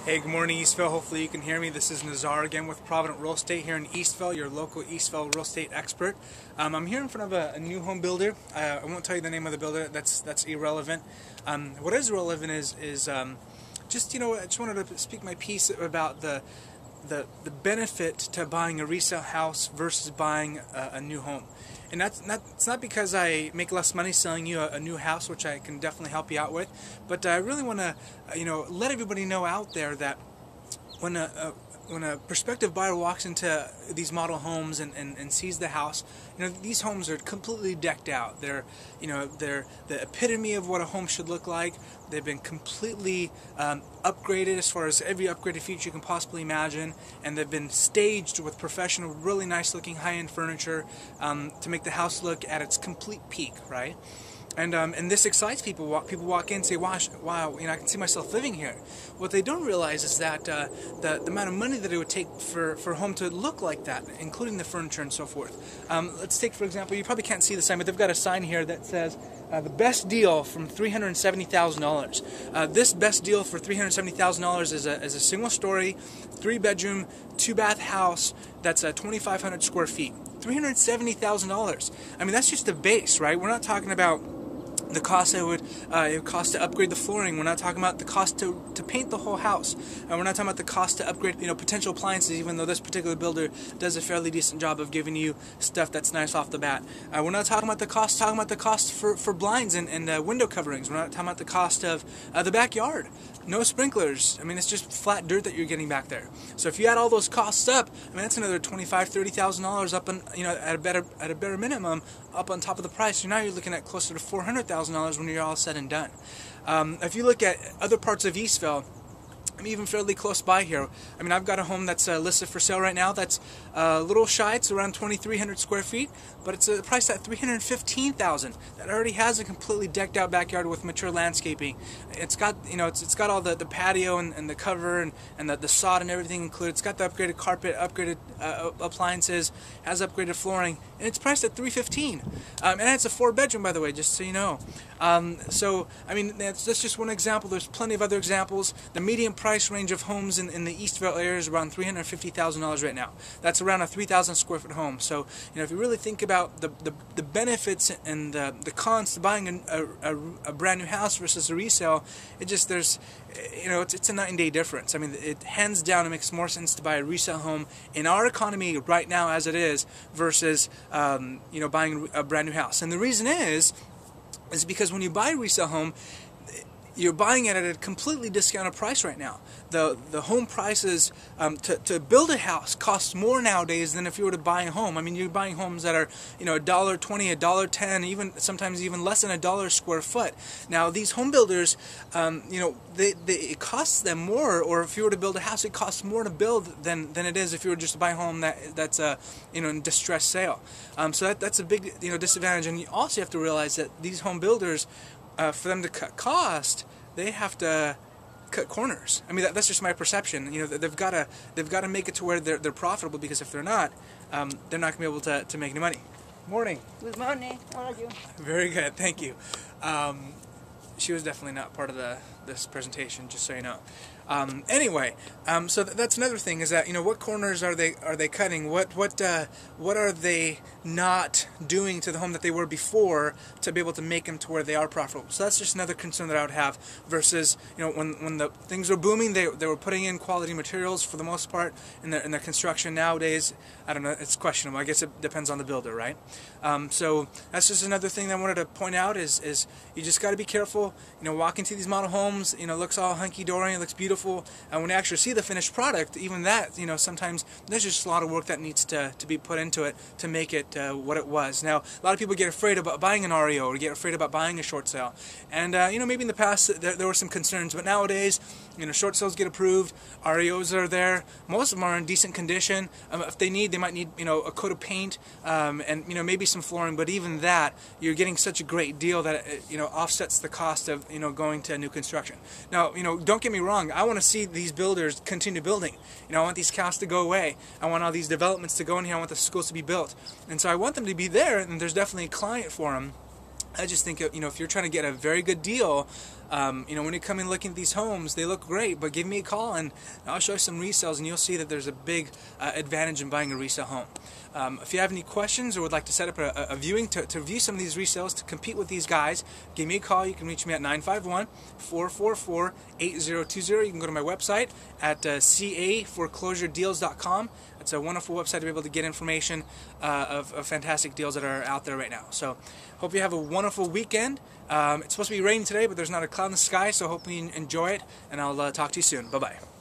Hey, good morning, Eastville. Hopefully you can hear me. This is Nazar again with Provident Real Estate here in Eastville, your local Eastville real estate expert. I'm here in front of a new home builder. I won't tell you the name of the builder. That's irrelevant. What is relevant is just, I just wanted to speak my piece about the benefit to buying a resale house versus buying a new home. And it's not because I make less money selling you a new house, which I can definitely help you out with, but I really want to, let everybody know out there that when a prospective buyer walks into these model homes and sees the house, these homes are completely decked out. They're the epitome of what a home should look like. They've been completely upgraded as far as every upgraded feature you can possibly imagine, and they've been staged with professional, really nice looking high-end furniture to make the house look at its complete peak, right? And this excites people. People walk in and say, wow, I can see myself living here. What they don't realize is that the amount of money that it would take for a home to look like that, including the furniture and so forth. Let's take, for example, you probably can't see the sign, but they've got a sign here that says, the best deal from $370,000. This best deal for $370,000 is a single-story, 3-bedroom, 2-bath house that's 2,500 square feet. $370,000. I mean, that's just the base, right? We're not talking about the cost it would cost to upgrade the flooring. We're not talking about the cost to paint the whole house. We're not talking about the cost to upgrade potential appliances, even though this particular builder does a fairly decent job of giving you stuff that's nice off the bat. We're not talking about the cost. Talking about the cost for blinds and window coverings. We're not talking about the cost of the backyard. No sprinklers. I mean, it's just flat dirt that you're getting back there. So if you add all those costs up, I mean, that's another $25,000-$30,000 up on, at a better minimum, up on top of the price. So now you're looking at closer to $400,000 when you're all said and done. If you look at other parts of Eastville, I'm even fairly close by here. I mean, I've got a home that's listed for sale right now that's a little shy. It's around 2,300 square feet, but it's priced at $315,000. That already has a completely decked out backyard with mature landscaping. It's got, it's got all the patio and the cover and the sod and everything included. It's got the upgraded carpet, upgraded appliances, has upgraded flooring, and it's priced at $315,000. And it's a 4-bedroom, by the way, just so you know. So, I mean, that's just one example. There's plenty of other examples. The median price range of homes in the Eastville area is around $350,000 right now. That's around a 3,000 square foot home. So, if you really think about the benefits and the cons to buying a brand new house versus a resale, it's a night and day difference. I mean, it hands down, it makes more sense to buy a resale home in our economy right now as it is versus buying a brand new house. And the reason is because when you buy a resale home, you're buying it at a completely discounted price right now. The home prices to build a house costs more nowadays than if you were to buy a home. I mean, you're buying homes that are $1.20, $1.10, even sometimes even less than $1 a square foot. Now these home builders, it costs them more, or if you were to build a house, it costs more to build than it is if you were just to buy a home that's in distressed sale. So that's a big disadvantage. And you also have to realize that these home builders, for them to cut cost, they have to cut corners. I mean, that's just my perception. They've got to make it to where they're profitable, because if they're not going to be able to make any money. Morning. Good morning. How are you? Very good, thank you. She was definitely not part of this presentation, just so you know. Anyway, so that's another thing, is that what corners are they cutting? What are they not doing to the home that they were before to be able to make them to where they are profitable? So that's just another concern that I would have. Versus when the things were booming, they were putting in quality materials for the most part in their construction. Nowadays, I don't know, it's questionable. I guess it depends on the builder, right? So that's just another thing that I wanted to point out is you just got to be careful. Walking to these model homes, it looks all hunky-dory, it looks beautiful. And when you actually see the finished product, even that, sometimes there's just a lot of work that needs to be put into it to make it what it was. Now, a lot of people get afraid about buying an REO, or get afraid about buying a short sale. And, maybe in the past there were some concerns, but nowadays, short sales get approved, REOs are there, most of them are in decent condition. If they might need, a coat of paint, and, maybe some flooring, but even that, you're getting such a great deal that it, offsets the cost of, going to new construction. Now, don't get me wrong, I want to see these builders continue building. I want these costs to go away. I want all these developments to go in here. I want the schools to be built. And so I want them to be there, and there's definitely a client for them. I just think, you know, if you're trying to get a very good deal, you know, when you come in looking at these homes, they look great, but give me a call and I'll show you some resales, and you'll see that there's a big advantage in buying a resale home. If you have any questions or would like to set up a viewing to view some of these resales to compete with these guys, give me a call. You can reach me at 951-444-8020. You can go to my website at caforeclosuredeals.com. It's a wonderful website to be able to get information of fantastic deals that are out there right now. So hope you have a wonderful weekend. It's supposed to be raining today, but there's not a cloud in the sky, so hope you enjoy it, and I'll talk to you soon. Bye-bye.